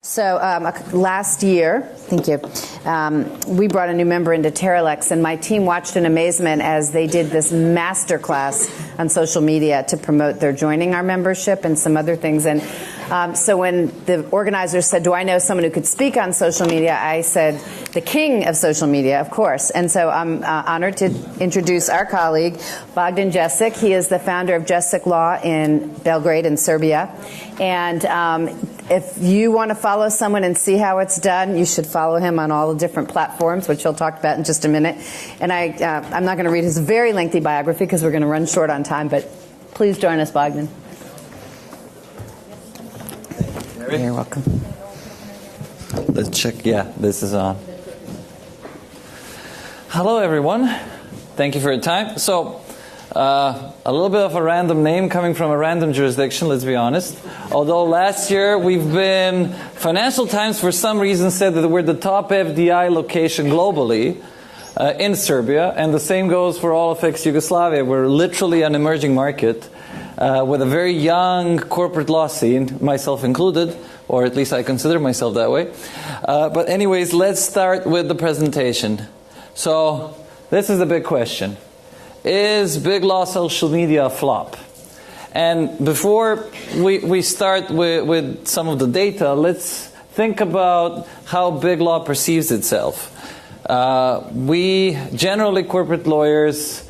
So last year, thank you, we brought a new member into Terralex, and my team watched in amazement as they did this master class on social media to promote their joining our membership and some other things. And so when the organizers said, do I know someone who could speak on social media, I said, the king of social media, of course. And so I'm honored to introduce our colleague, Bogdan Gecic. He is the founder of Gecić Law in Belgrade in Serbia. And if you want to follow someone and see how it's done, you should follow him on all the different platforms, which he'll talk about in just a minute. And I'm not going to read his very lengthy biography because we're going to run short on time, but please join us, Bogdan. You're welcome. Let's check. Yeah, this is on. Hello, everyone. Thank you for your time. So, a little bit of a random name coming from a random jurisdiction, let's be honest. Although last year Financial Times for some reason said that we're the top FDI location globally in Serbia, and the same goes for all of ex-Yugoslavia. We're literally an emerging market with a very young corporate law scene, myself included, or at least I consider myself that way. But anyways, let's start with the presentation. So, this is the big question. Is big law social media a flop? And before we start with some of the data, let's think about how big law perceives itself. We generally, corporate lawyers,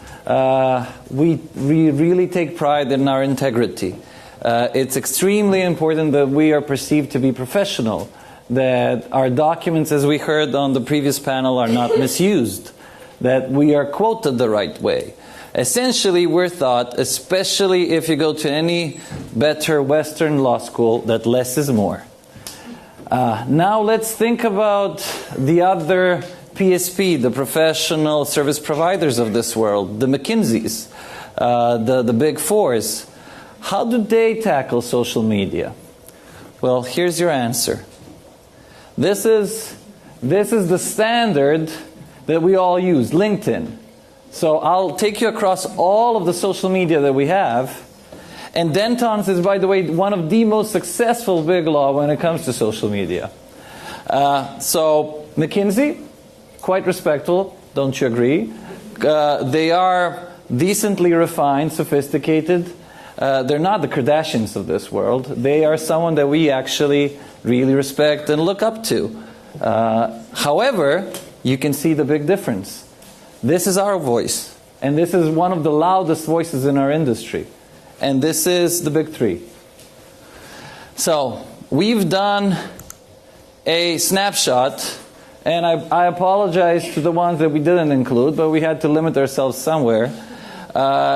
we really take pride in our integrity. It's extremely important that we are perceived to be professional, that our documents, as we heard on the previous panel, are not misused, that we are quoted the right way. Essentially, we're taught, especially if you go to any better Western law school, that less is more. Now let's think about the other PSP, the professional service providers of this world, the McKinseys, the Big Fours. How do they tackle social media? Well, here's your answer. This is the standard that we all use, LinkedIn. So I'll take you across all of the social media that we have. And Dentons is, by the way, one of the most successful big law when it comes to social media. So McKinsey, quite respectable, don't you agree? They are decently refined, sophisticated. They're not the Kardashians of this world. They are someone that we actually really respect and look up to. However, you can see the big difference. This is our voice, and this is one of the loudest voices in our industry. And this is the big three. So, we've done a snapshot, and I apologize to the ones that we didn't include, but we had to limit ourselves somewhere,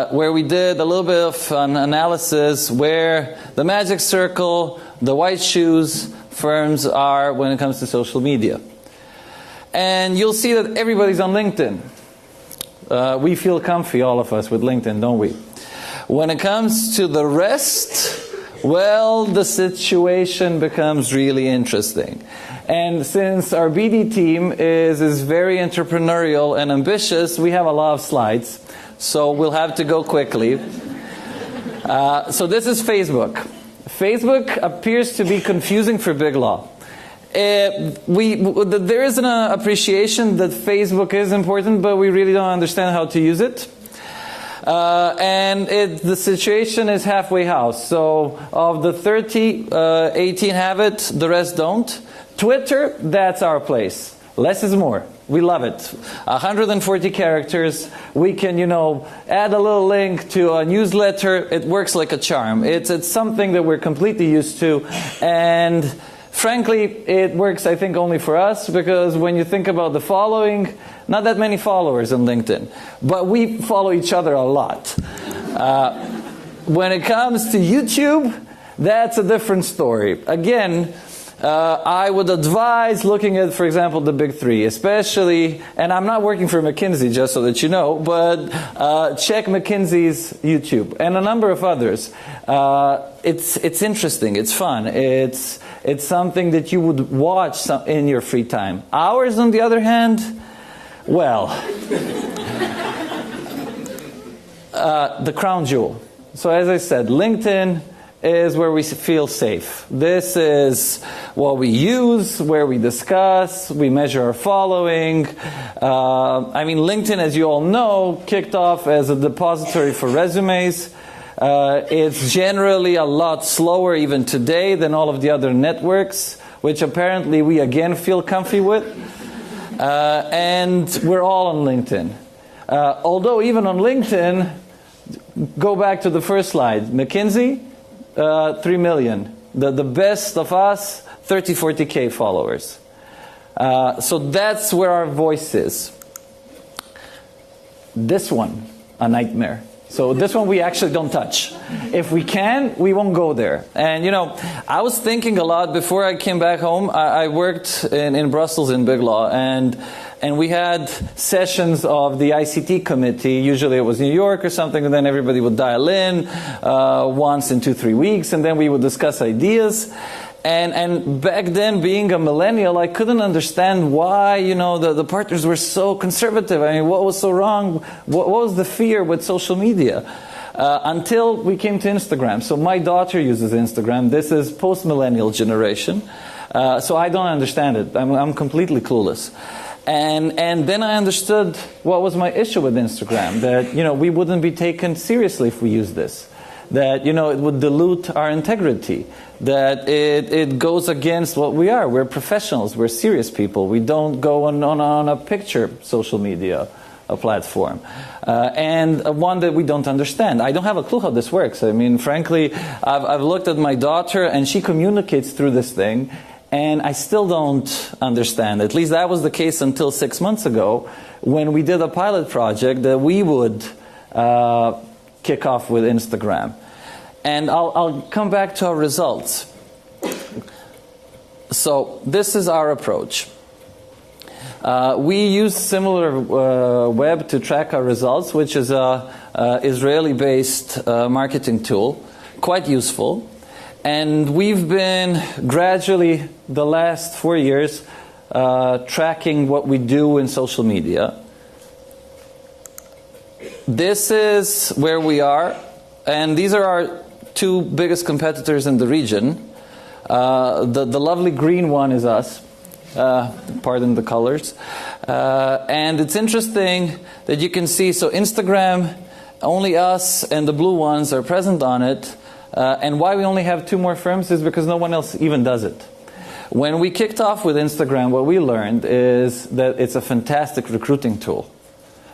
where we did a little bit of an analysis where the magic circle, the white shoes firms are when it comes to social media. And you'll see that everybody's on LinkedIn. We feel comfy, all of us, with LinkedIn, don't we? When it comes to the rest, well, the situation becomes really interesting. And since our BD team is very entrepreneurial and ambitious, we have a lot of slides, so we'll have to go quickly. So this is Facebook. Facebook appears to be confusing for big law. There is an appreciation that Facebook is important, but we really don't understand how to use it. And the situation is halfway house. So of the 30, 18 have it, the rest don't. Twitter, that's our place. Less is more. We love it. 140 characters. We can, add a little link to a newsletter. It works like a charm. It's something that we're completely used to. And frankly, it works, I think, only for us, because when you think about the following, not that many followers on LinkedIn, but we follow each other a lot. When it comes to YouTube, that's a different story. Again, I would advise looking at, for example, the big three, especially, and I'm not working for McKinsey, just so that you know, but check McKinsey's YouTube and a number of others. It's interesting, it's fun, it's something that you would watch in your free time. Ours, on the other hand, well, the crown jewel. So as I said, LinkedIn is where we feel safe. This is what we use, where we discuss, we measure our following. LinkedIn, as you all know, kicked off as a depository for resumes. It's generally a lot slower even today than all of the other networks, which apparently we again feel comfy with. And we're all on LinkedIn. Although even on LinkedIn, go back to the first slide. McKinsey, 3 million. The best of us, 40K followers. So that's where our voice is. This one, a nightmare. So this one we actually don't touch. If we can, we won't go there. And I was thinking a lot before I came back home. I worked in Brussels in Big Law, and we had sessions of the ICT committee. Usually it was New York or something, and then everybody would dial in once in 2-3 weeks, and then we would discuss ideas. And back then, being a millennial, I couldn't understand why, the partners were so conservative. I mean, what was so wrong? What was the fear with social media? Until we came to Instagram. So my daughter uses Instagram. This is post-millennial generation. So I don't understand it. I'm completely clueless. And then I understood what was my issue with Instagram. That, we wouldn't be taken seriously if we used this. That, it would dilute our integrity. That it goes against what we are. We're professionals. We're serious people. We don't go on a picture social media platform. And one that we don't understand. I don't have a clue how this works. I mean, frankly, I've looked at my daughter, and she communicates through this thing, and I still don't understand. At least that was the case until 6 months ago, when we did a pilot project that we would kick off with Instagram. And I'll come back to our results. So this is our approach. We use similar web to track our results, which is a Israeli-based marketing tool, quite useful. And we've been gradually, the last 4 years, tracking what we do in social media. This is where we are, and these are our two biggest competitors in the region. The lovely green one is us. Pardon the colors. And it's interesting that you can see, so Instagram, only us and the blue ones are present on it. And why we only have 2 more firms is because no one else even does it. When we kicked off with Instagram, what we learned is that it's a fantastic recruiting tool.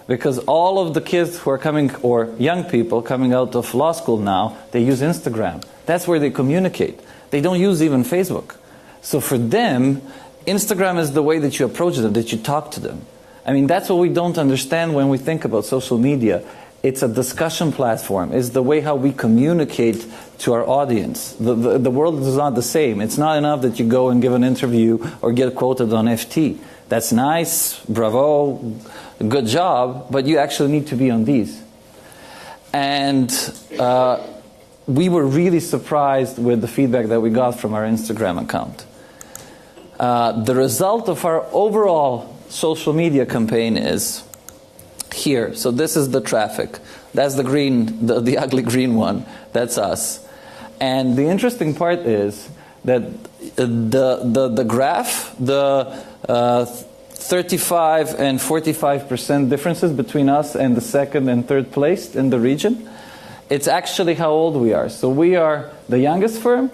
Because all of the kids who are coming, or young people coming out of law school now, they use Instagram. That's where they communicate. They don't use even Facebook. So for them, Instagram is the way that you approach them, that you talk to them. I mean, that's what we don't understand when we think about social media. It's a discussion platform. It's the way how we communicate to our audience. The world is not the same. It's not enough that you go and give an interview or get quoted on FT. That's nice, bravo, good job, but you actually need to be on these. And we were really surprised with the feedback that we got from our Instagram account. The result of our overall social media campaign is here. So this is the traffic. That's the green, the ugly green one. That's us. And the interesting part is that the graph, the 35 and 45% differences between us and the second and third place in the region, it's actually how old we are. So we are the youngest firm.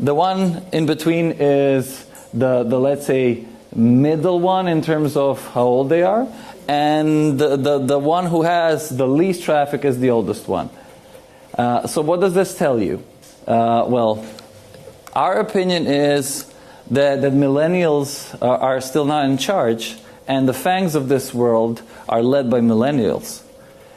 The one in between is the let's say middle one in terms of how old they are, and the one who has the least traffic is the oldest one. So what does this tell you? Well, our opinion is that millennials are still not in charge, and the fangs of this world are led by millennials.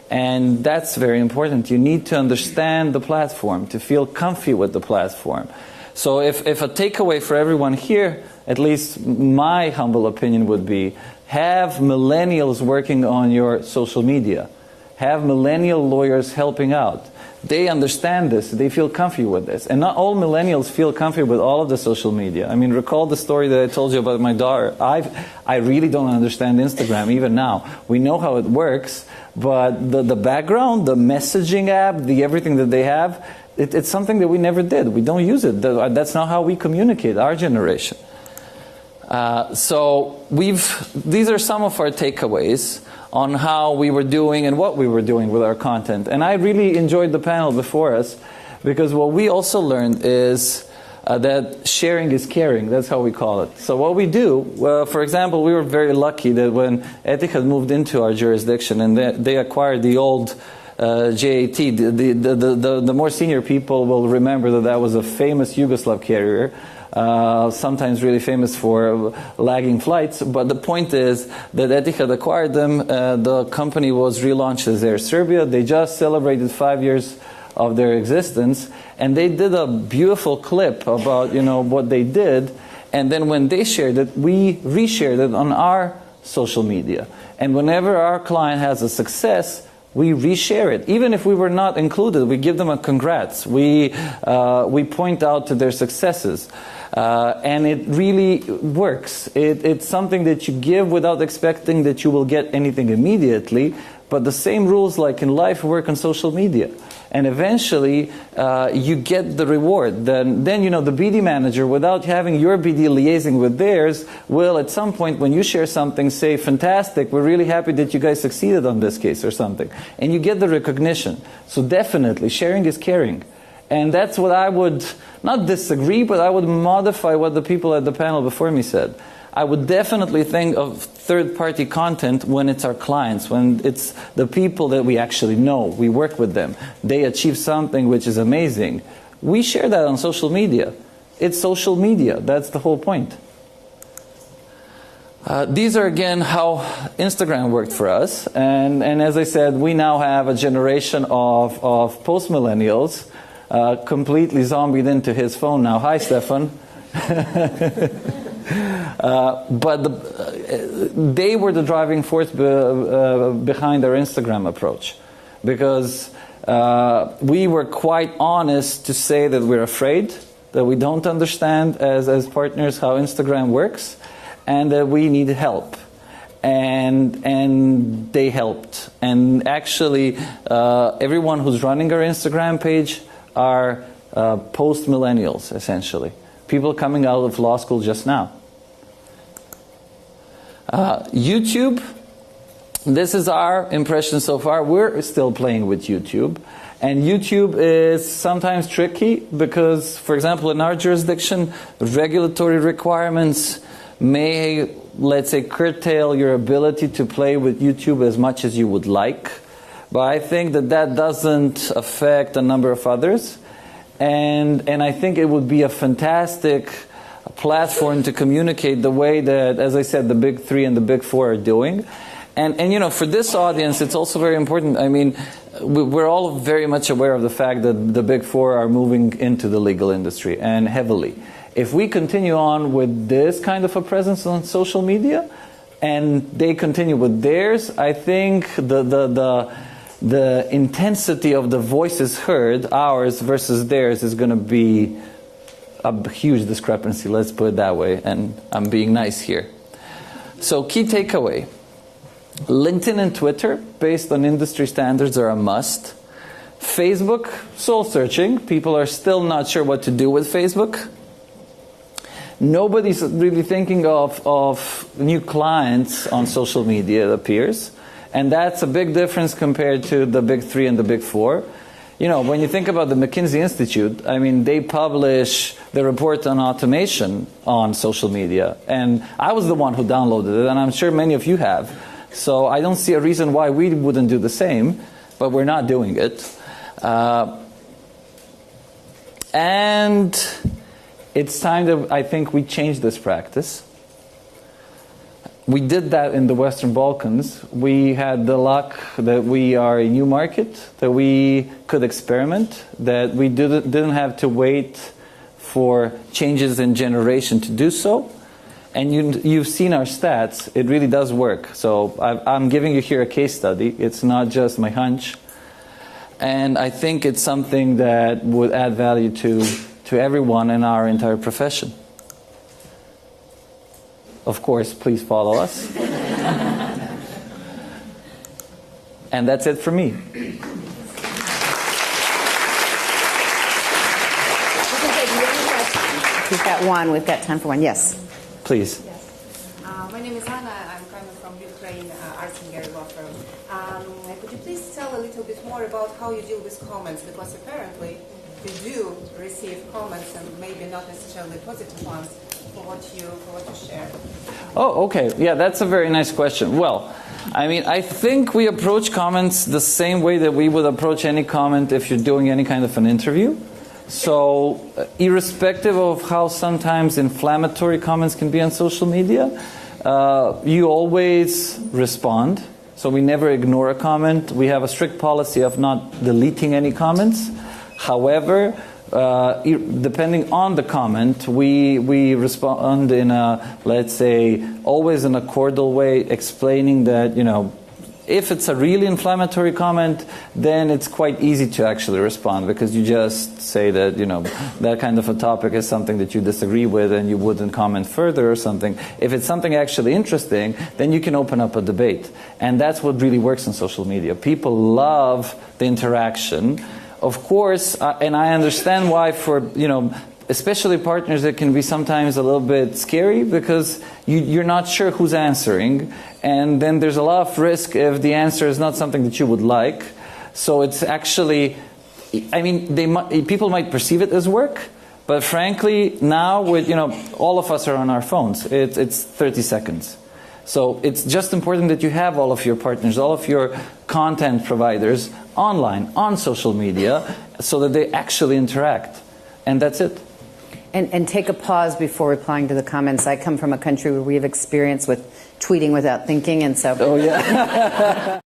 And that's very important. You need to understand the platform, to feel comfy with the platform. So if a takeaway for everyone here, at least my humble opinion would be, have millennials working on your social media. Have millennial lawyers helping out. They understand this. They feel comfy with this. And not all millennials feel comfy with all of the social media. I mean, recall the story that I told you about my daughter. I really don't understand Instagram even now. We know how it works, but the background, the messaging app, the everything that they have, It's something that we never did. We don't use it. That's not how we communicate, our generation. So these are some of our takeaways on how we were doing and what we were doing with our content. And I really enjoyed the panel before us, because what we also learned is that sharing is caring. That's how we call it. So what we do, for example, we were very lucky that when Etihad moved into our jurisdiction and they acquired the old JAT, the more senior people will remember that was a famous Yugoslav carrier, sometimes really famous for lagging flights. But the point is that Etihad acquired them. The company was relaunched as Air Serbia. They just celebrated 5 years of their existence, and they did a beautiful clip about what they did. And then when they shared it, we reshared it on our social media. And whenever our client has a success, we reshare it. Even if we were not included, we give them a congrats. We point out to their successes. And it really works. It's something that you give without expecting that you will get anything immediately. But the same rules like in life work on social media. And eventually, you get the reward. Then the BD manager, without having your BD liaising with theirs, will at some point when you share something say, fantastic, we're really happy that you guys succeeded on this case or something. And you get the recognition. So definitely, sharing is caring. And that's what I would not disagree, but I would modify what the people at the panel before me said. I would definitely think of third-party content when it's our clients, when it's the people that we actually know, we work with them. They achieve something which is amazing. We share that on social media. It's social media. That's the whole point. These are, again, how Instagram worked for us. And as I said, we now have a generation of post-millennials completely zombied into his phone now. Hi, Stefan. But they were the driving force behind our Instagram approach, because we were quite honest to say that we're afraid, that we don't understand as partners how Instagram works, and that we need help. And they helped. And actually, everyone who's running our Instagram page are post-millennials, essentially. People coming out of law school just now. YouTube, this is our impression so far. We're still playing with YouTube. And YouTube is sometimes tricky because, for example, in our jurisdiction, regulatory requirements may, let's say, curtail your ability to play with YouTube as much as you would like. But I think that doesn't affect a number of others. And I think it would be a fantastic platform to communicate the way that, as I said, the big three and the big four are doing. And for this audience, it's also very important. I mean, we're all very much aware of the fact that the big four are moving into the legal industry, and heavily. If we continue on with this kind of a presence on social media, and they continue with theirs, I think the intensity of the voices heard, ours versus theirs, is going to be a huge discrepancy, let's put it that way, and I'm being nice here. So key takeaway. LinkedIn and Twitter, based on industry standards, are a must. Facebook, soul searching. People are still not sure what to do with Facebook. Nobody's really thinking of new clients on social media, it appears. And that's a big difference compared to the big three and the big four. When you think about the McKinsey Institute, I mean, they publish the report on automation on social media. And I was the one who downloaded it, and I'm sure many of you have. So I don't see a reason why we wouldn't do the same, but we're not doing it. And it's time that I think we change this practice. We did that in the Western Balkans. We had the luck that we are a new market, that we could experiment, that we didn't have to wait for changes in generation to do so. And you've seen our stats. It really does work. So I'm giving you here a case study. It's not just my hunch. And I think it's something that would add value to everyone in our entire profession. Of course, please follow us. And that's it for me. We've got one. We've got time for one. Yes. Please. My name is Anna. I'm coming from Ukraine, Arts and Gary law firm. Could you please tell a little bit more about how you deal with comments? Because apparently you do receive comments, and maybe not necessarily positive ones, for what you share. Oh, okay. Yeah, that's a very nice question. Well, I mean, I think we approach comments the same way that we would approach any comment if you're doing any kind of an interview. So, irrespective of how sometimes inflammatory comments can be on social media, you always respond. So we never ignore a comment. We have a strict policy of not deleting any comments. However, depending on the comment, we respond in a, let's say, always in a cordial way, explaining that, if it's a really inflammatory comment, then it's quite easy to actually respond, because you just say that, that kind of a topic is something that you disagree with and you wouldn't comment further or something. If it's something actually interesting, then you can open up a debate. And that's what really works on social media. People love the interaction. Of course, and I understand why for, especially partners, it can be sometimes a little bit scary, because you're not sure who's answering, and then there's a lot of risk if the answer is not something that you would like. So it's actually, I mean, people might perceive it as work, but frankly, now with, all of us are on our phones. It's 30 seconds. So it's just important that you have all of your partners, all of your content providers online, on social media, so that they actually interact. And that's it. And take a pause before replying to the comments. I come from a country where we have experience with tweeting without thinking, and so... Oh, yeah.